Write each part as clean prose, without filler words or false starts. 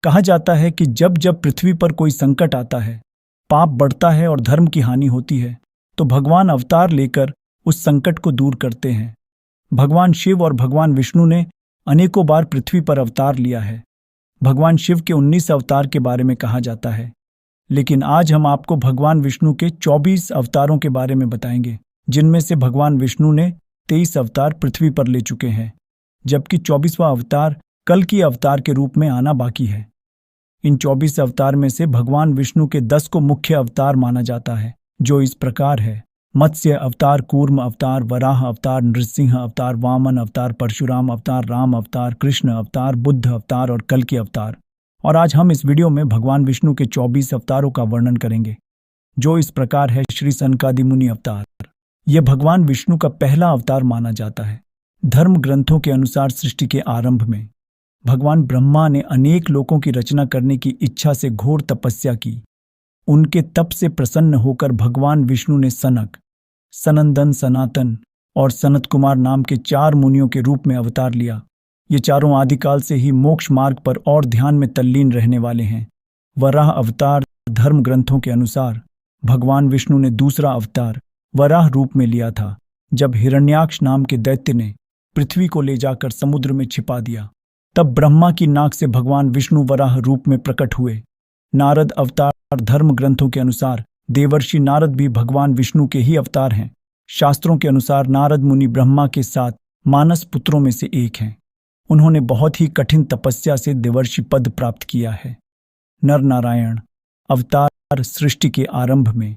कहा जाता है कि जब जब पृथ्वी पर कोई संकट आता है, पाप बढ़ता है और धर्म की हानि होती है, तो भगवान अवतार लेकर उस संकट को दूर करते हैं। भगवान शिव और भगवान विष्णु ने अनेकों बार पृथ्वी पर अवतार लिया है। भगवान शिव के 19 अवतार के बारे में कहा जाता है, लेकिन आज हम आपको भगवान विष्णु के 24 अवतारों के बारे में बताएंगे, जिनमें से भगवान विष्णु ने 23 अवतार पृथ्वी पर ले चुके हैं, जबकि 24वां अवतार कल्कि अवतार के रूप में आना बाकी है। इन 24 अवतार में से भगवान विष्णु के 10 को मुख्य अवतार माना जाता है, जो इस प्रकार है: मत्स्य अवतार, कूर्म अवतार, वराह अवतार, नृसिंह अवतार, वामन अवतार, परशुराम अवतार, राम अवतार, कृष्ण अवतार, बुद्ध अवतार और कल्कि अवतार। और आज हम इस वीडियो में भगवान विष्णु के 24 अवतारों का वर्णन करेंगे, जो इस प्रकार है: श्री सनकादि मुनि अवतार। यह भगवान विष्णु का पहला अवतार माना जाता है। धर्म ग्रंथों के अनुसार सृष्टि के आरंभ में भगवान ब्रह्मा ने अनेक लोकों की रचना करने की इच्छा से घोर तपस्या की। उनके तप से प्रसन्न होकर भगवान विष्णु ने सनक, सनंदन, सनातन और सनत कुमार नाम के 4 मुनियों के रूप में अवतार लिया। ये चारों आदिकाल से ही मोक्ष मार्ग पर और ध्यान में तल्लीन रहने वाले हैं। वराह अवतार धर्म ग्रंथों के अनुसार भगवान विष्णु ने दूसरा अवतार वराह रूप में लिया था, जब हिरण्याक्ष नाम के दैत्य ने पृथ्वी को ले जाकर समुद्र में छिपा दिया। तब ब्रह्मा की नाक से भगवान विष्णु वराह रूप में प्रकट हुए। नारद अवतार धर्म ग्रंथों के अनुसार देवर्षि नारद भी भगवान विष्णु के ही अवतार हैं। शास्त्रों के अनुसार नारद मुनि ब्रह्मा के 7 मानस पुत्रों में से एक हैं। उन्होंने बहुत ही कठिन तपस्या से देवर्षि पद प्राप्त किया है। नर नारायण अवतार सृष्टि के आरंभ में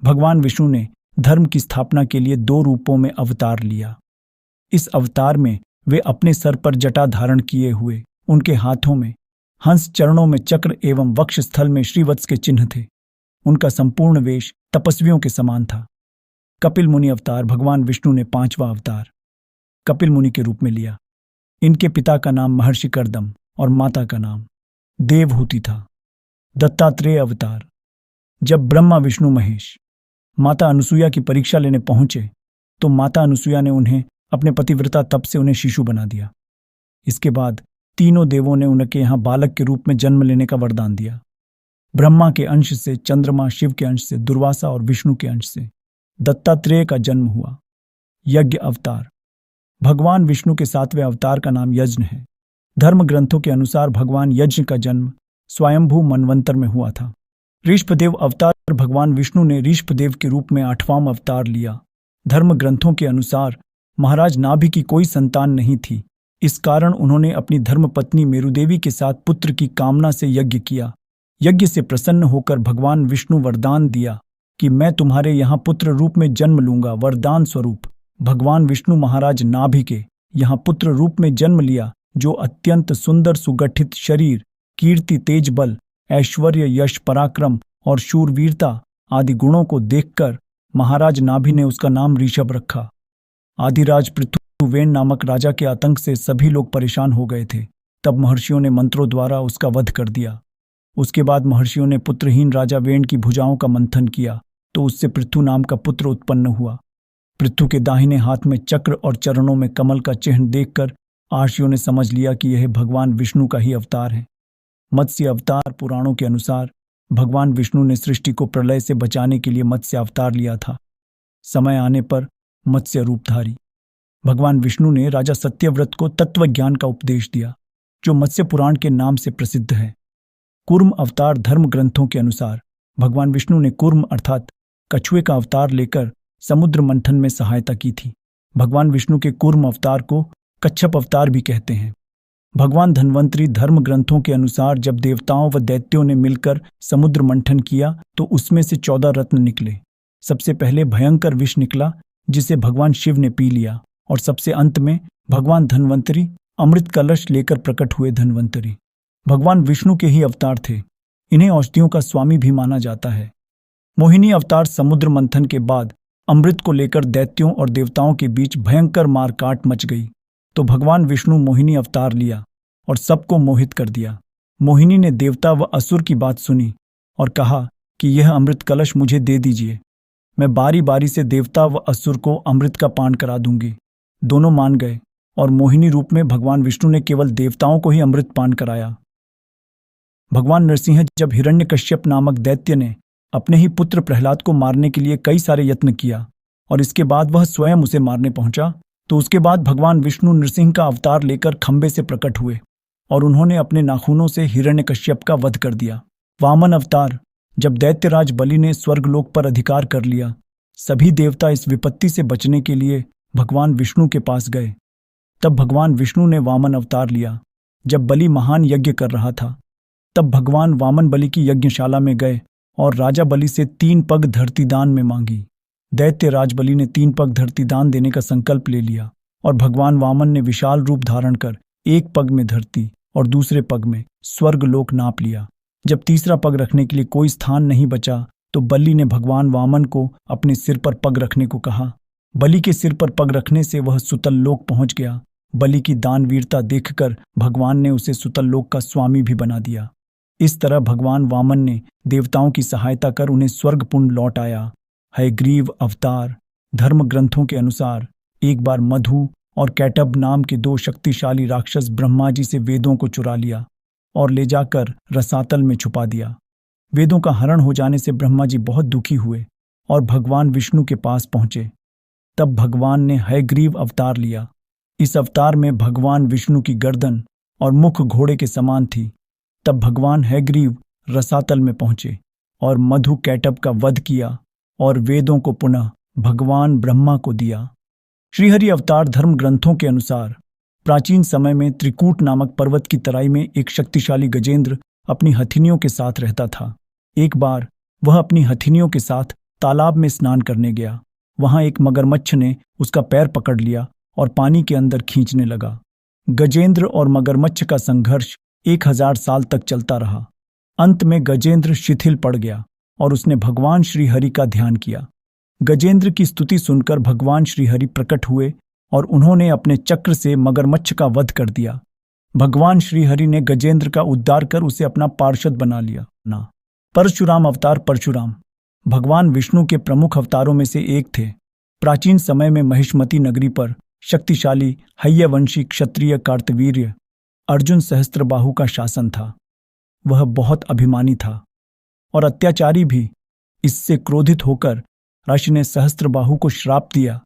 भगवान विष्णु ने धर्म की स्थापना के लिए 2 रूपों में अवतार लिया। इस अवतार में वे अपने सर पर जटा धारण किए हुए, उनके हाथों में हंस, चरणों में चक्र एवं वक्षस्थल में श्रीवत्स के चिन्ह थे। उनका संपूर्ण वेश तपस्वियों के समान था। कपिल मुनि अवतार भगवान विष्णु ने 5वां अवतार कपिल मुनि के रूप में लिया। इनके पिता का नाम महर्षि कर्दम और माता का नाम देवहूति था। दत्तात्रेय अवतार जब ब्रह्मा, विष्णु, महेश माता अनुसुईया की परीक्षा लेने पहुंचे, तो माता अनुसुईया ने उन्हें अपने पतिव्रता तप से उन्हें शिशु बना दिया। इसके बाद तीनों देवों ने उनके यहाँ बालक के रूप में जन्म लेने का वरदान दिया। ब्रह्मा के अंश से चंद्रमा, शिव के अंश से दुर्वासा और विष्णु के अंश से दत्तात्रेय का जन्म हुआ। यज्ञ अवतार भगवान विष्णु के 7वें अवतार का नाम यज्ञ है। धर्म ग्रंथों के अनुसार भगवान यज्ञ का जन्म स्वयंभू मनवंतर में हुआ था। ऋषभदेव अवतार भगवान विष्णु ने ऋषभदेव के रूप में 8वां अवतार लिया। धर्म ग्रंथों के अनुसार महाराज नाभि की कोई संतान नहीं थी। इस कारण उन्होंने अपनी धर्मपत्नी मेरुदेवी के साथ पुत्र की कामना से यज्ञ किया। यज्ञ से प्रसन्न होकर भगवान विष्णु वरदान दिया कि मैं तुम्हारे यहाँ पुत्र रूप में जन्म लूंगा। वरदान स्वरूप भगवान विष्णु महाराज नाभि के यहाँ पुत्र रूप में जन्म लिया, जो अत्यंत सुंदर सुगठित शरीर, कीर्ति, तेज, बल, ऐश्वर्य, यश, पराक्रम और शूरवीरता आदि गुणों को देखकर महाराज नाभि ने उसका नाम ऋषभ रखा। आदिराज पृथुवेन नामक राजा के आतंक से सभी लोग परेशान हो गए थे। तब महर्षियों ने मंत्रों द्वारा उसका वध कर दिया। उसके बाद महर्षियों ने पुत्रहीन राजा वेन की भुजाओं का मंथन किया, तो उससे पृथु नाम का पुत्र उत्पन्न हुआ। पृथु के दाहिने हाथ में चक्र और चरणों में कमल का चिन्ह देखकर आर्षियों ने समझ लिया कि यह भगवान विष्णु का ही अवतार है। मत्स्य अवतार पुराणों के अनुसार भगवान विष्णु ने सृष्टि को प्रलय से बचाने के लिए मत्स्य अवतार लिया था। समय आने पर मत्स्य रूपधारी भगवान विष्णु ने राजा सत्यव्रत को तत्वज्ञान का उपदेश दिया, जो मत्स्य पुराण के नाम से प्रसिद्ध है। कूर्म अवतार धर्म ग्रंथों के अनुसार भगवान विष्णु ने कूर्म अर्थात कछुए का अवतार लेकर समुद्र मंथन में सहायता की थी। भगवान विष्णु के कूर्म अवतार को कच्छप अवतार भी कहते हैं। भगवान धन्वंतरी धर्म ग्रंथों के अनुसार जब देवताओं व दैत्यों ने मिलकर समुद्र मंथन किया, तो उसमें से 14 रत्न निकले। सबसे पहले भयंकर विष निकला, जिसे भगवान शिव ने पी लिया, और सबसे अंत में भगवान धन्वंतरी अमृत कलश लेकर प्रकट हुए। धन्वंतरी भगवान विष्णु के ही अवतार थे। इन्हें औषधियों का स्वामी भी माना जाता है। मोहिनी अवतार समुद्र मंथन के बाद अमृत को लेकर दैत्यों और देवताओं के बीच भयंकर मारकाट मच गई, तो भगवान विष्णु मोहिनी अवतार लिया और सबको मोहित कर दिया। मोहिनी ने देवता व असुर की बात सुनी और कहा कि यह अमृत कलश मुझे दे दीजिए, मैं बारी बारी से देवता व असुर को अमृत का पान करा दूंगी। दोनों मान गए और मोहिनी रूप में भगवान विष्णु ने केवल देवताओं को ही अमृत पान कराया। भगवान नरसिंह जब हिरण्यकश्यप नामक दैत्य ने अपने ही पुत्र प्रहलाद को मारने के लिए कई सारे यत्न किया और इसके बाद वह स्वयं उसे मारने पहुंचा, तो उसके बाद भगवान विष्णु नरसिंह का अवतार लेकर खंबे से प्रकट हुए और उन्होंने अपने नाखूनों से हिरण्यकश्यप का वध कर दिया। वामन अवतार, जब दैत्यराज बलि ने स्वर्गलोक पर अधिकार कर लिया, सभी देवता इस विपत्ति से बचने के लिए भगवान विष्णु के पास गए। तब भगवान विष्णु ने वामन अवतार लिया। जब बलि महान यज्ञ कर रहा था, तब भगवान वामन बलि की यज्ञशाला में गए और राजा बलि से 3 पग धरती दान में मांगी। दैत्य राज बलि ने 3 पग धरती दान देने का संकल्प ले लिया और भगवान वामन ने विशाल रूप धारण कर एक पग में धरती और दूसरे पग में स्वर्गलोक नाप लिया। जब तीसरा पग रखने के लिए कोई स्थान नहीं बचा, तो बलि ने भगवान वामन को अपने सिर पर पग रखने को कहा। बलि के सिर पर पग रखने से वह सुतल लोक पहुंच गया। बलि की दानवीरता देखकर भगवान ने उसे सुतल लोक का स्वामी भी बना दिया। इस तरह भगवान वामन ने देवताओं की सहायता कर उन्हें स्वर्गपुंड लौट आया। हयग्रीव अवतार, धर्म ग्रंथों के अनुसार एक बार मधु और कैटब नाम के 2 शक्तिशाली राक्षस ब्रह्मा जी से वेदों को चुरा लिया और ले जाकर रसातल में छुपा दिया। वेदों का हरण हो जाने से ब्रह्मा जी बहुत दुखी हुए और भगवान विष्णु के पास पहुंचे। तब भगवान ने हयग्रीव अवतार लिया। इस अवतार में भगवान विष्णु की गर्दन और मुख घोड़े के समान थी। तब भगवान हयग्रीव रसातल में पहुंचे और मधु कैटब का वध किया और वेदों को पुनः भगवान ब्रह्मा को दिया। श्रीहरि अवतार धर्म ग्रंथों के अनुसार प्राचीन समय में त्रिकूट नामक पर्वत की तराई में एक शक्तिशाली गजेंद्र अपनी हथिनियों के साथ रहता था। एक बार वह अपनी हथिनियों के साथ तालाब में स्नान करने गया। वहां एक मगरमच्छ ने उसका पैर पकड़ लिया और पानी के अंदर खींचने लगा। गजेंद्र और मगरमच्छ का संघर्ष 1000 साल तक चलता रहा। अंत में गजेंद्र शिथिल पड़ गया और उसने भगवान श्रीहरि का ध्यान किया। गजेंद्र की स्तुति सुनकर भगवान श्रीहरि प्रकट हुए और उन्होंने अपने चक्र से मगरमच्छ का वध कर दिया। भगवान श्रीहरि ने गजेंद्र का उद्धार कर उसे अपना पार्षद बना लिया। परशुराम अवतार परशुराम भगवान विष्णु के प्रमुख अवतारों में से एक थे। प्राचीन समय में महिष्मती नगरी पर शक्तिशाली हय्यवंशी क्षत्रिय कार्तवीर्य अर्जुन सहस्त्रबाहु का शासन था। वह बहुत अभिमानी था और अत्याचारी भी। इससे क्रोधित होकर ऋषि ने सहस्त्रबाहु को श्राप दिया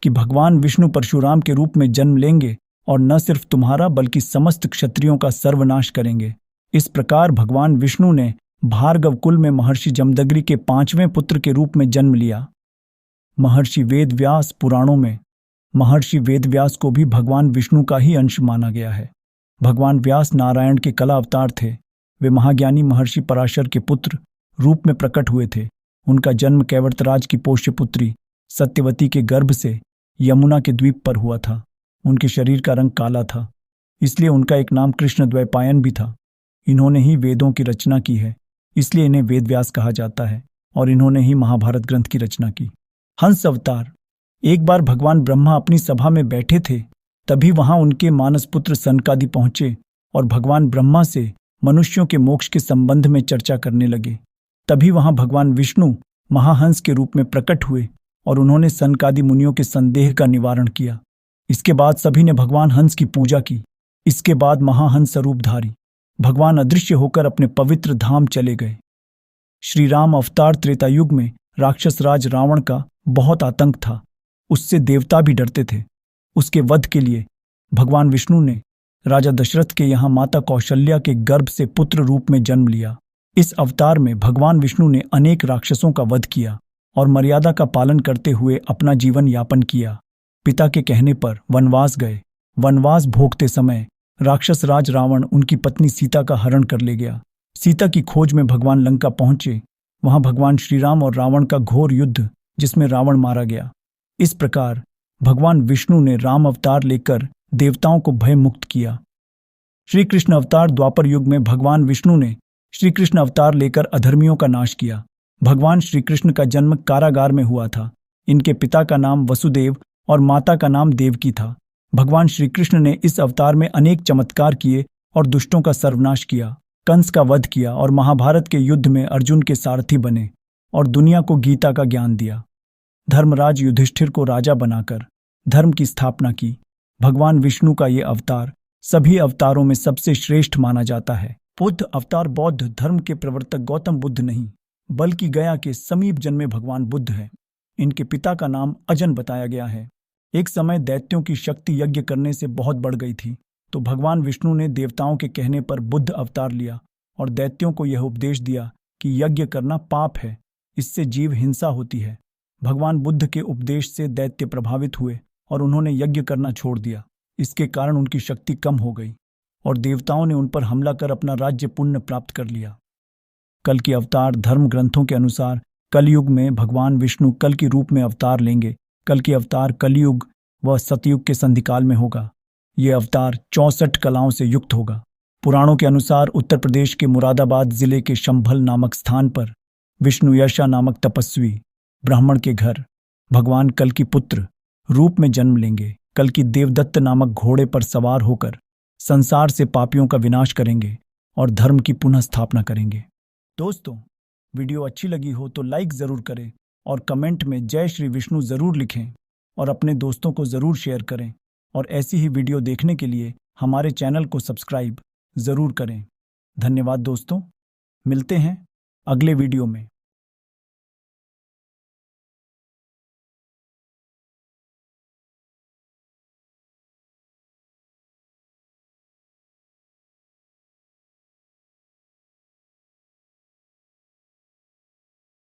कि भगवान विष्णु परशुराम के रूप में जन्म लेंगे और न सिर्फ तुम्हारा बल्कि समस्त क्षत्रियों का सर्वनाश करेंगे। इस प्रकार भगवान विष्णु ने भार्गव कुल में महर्षि जमदग्नि के 5वें पुत्र के रूप में जन्म लिया। महर्षि वेदव्यास पुराणों में महर्षि वेदव्यास को भी भगवान विष्णु का ही अंश माना गया है। भगवान व्यास नारायण के कला अवतार थे। वे महाज्ञानी महर्षि पराशर के पुत्र रूप में प्रकट हुए थे। उनका जन्म कैवर्तराज की पोष्य पुत्री सत्यवती के गर्भ से यमुना के द्वीप पर हुआ था। उनके शरीर का रंग काला था, इसलिए उनका एक नाम कृष्ण द्वैपायन भी था। इन्होंने ही वेदों की रचना की है, इसलिए इन्हें वेदव्यास कहा जाता है और इन्होंने ही महाभारत ग्रंथ की रचना की। हंस अवतार एक बार भगवान ब्रह्मा अपनी सभा में बैठे थे, तभी वहां उनके मानस पुत्र सनकादि पहुंचे और भगवान ब्रह्मा से मनुष्यों के मोक्ष के संबंध में चर्चा करने लगे। तभी वहां भगवान विष्णु महाहंस के रूप में प्रकट हुए और उन्होंने सनकादि मुनियों के संदेह का निवारण किया। इसके बाद सभी ने भगवान हंस की पूजा की। इसके बाद महाहंस स्वरूपधारी भगवान अदृश्य होकर अपने पवित्र धाम चले गए। श्री राम अवतार त्रेता युग में राक्षस राज रावण का बहुत आतंक था। उससे देवता भी डरते थे। उसके वध के लिए भगवान विष्णु ने राजा दशरथ के यहाँ माता कौशल्या के गर्भ से पुत्र रूप में जन्म लिया। इस अवतार में भगवान विष्णु ने अनेक राक्षसों का वध किया और मर्यादा का पालन करते हुए अपना जीवन यापन किया। पिता के कहने पर वनवास गए। वनवास भोगते समय राक्षस राज रावण उनकी पत्नी सीता का हरण कर ले गया। सीता की खोज में भगवान लंका पहुंचे। वहां भगवान श्रीराम और रावण का घोर युद्ध, जिसमें रावण मारा गया। इस प्रकार भगवान विष्णु ने राम अवतार लेकर देवताओं को भय मुक्त किया। श्री कृष्ण अवतार द्वापर युग में भगवान विष्णु ने श्री कृष्ण अवतार लेकर अधर्मियों का नाश किया। भगवान श्री कृष्ण का जन्म कारागार में हुआ था। इनके पिता का नाम वसुदेव और माता का नाम देवकी था। भगवान श्री कृष्ण ने इस अवतार में अनेक चमत्कार किए और दुष्टों का सर्वनाश किया, कंस का वध किया और महाभारत के युद्ध में अर्जुन के सारथी बने और दुनिया को गीता का ज्ञान दिया। धर्मराज युधिष्ठिर को राजा बनाकर धर्म की स्थापना की। भगवान विष्णु का ये अवतार सभी अवतारों में सबसे श्रेष्ठ माना जाता है। बुद्ध अवतार बौद्ध धर्म के प्रवर्तक गौतम बुद्ध नहीं, बल्कि गया के समीप जन्मे भगवान बुद्ध है। इनके पिता का नाम अजन बताया गया है। एक समय दैत्यों की शक्ति यज्ञ करने से बहुत बढ़ गई थी, तो भगवान विष्णु ने देवताओं के कहने पर बुद्ध अवतार लिया और दैत्यों को यह उपदेश दिया कि यज्ञ करना पाप है, इससे जीव हिंसा होती है। भगवान बुद्ध के उपदेश से दैत्य प्रभावित हुए और उन्होंने यज्ञ करना छोड़ दिया। इसके कारण उनकी शक्ति कम हो गई और देवताओं ने उन पर हमला कर अपना राज्य पुण्य प्राप्त कर लिया। कल की अवतार धर्म ग्रंथों के अनुसार कलयुग में भगवान विष्णु कल की रूप में अवतार लेंगे। कल की अवतार कलयुग व सतयुग के संधिकाल में होगा। ये अवतार 64 कलाओं से युक्त होगा। पुराणों के अनुसार उत्तर प्रदेश के मुरादाबाद जिले के शंभल नामक स्थान पर विष्णु यशा नामक तपस्वी ब्राह्मण के घर भगवान कल की पुत्र रूप में जन्म लेंगे। कल की देवदत्त नामक घोड़े पर सवार होकर संसार से पापियों का विनाश करेंगे और धर्म की पुनः स्थापना करेंगे। दोस्तों, वीडियो अच्छी लगी हो तो लाइक ज़रूर करें और कमेंट में जय श्री विष्णु ज़रूर लिखें और अपने दोस्तों को ज़रूर शेयर करें। और ऐसी ही वीडियो देखने के लिए हमारे चैनल को सब्सक्राइब ज़रूर करें। धन्यवाद दोस्तों, मिलते हैं अगले वीडियो में।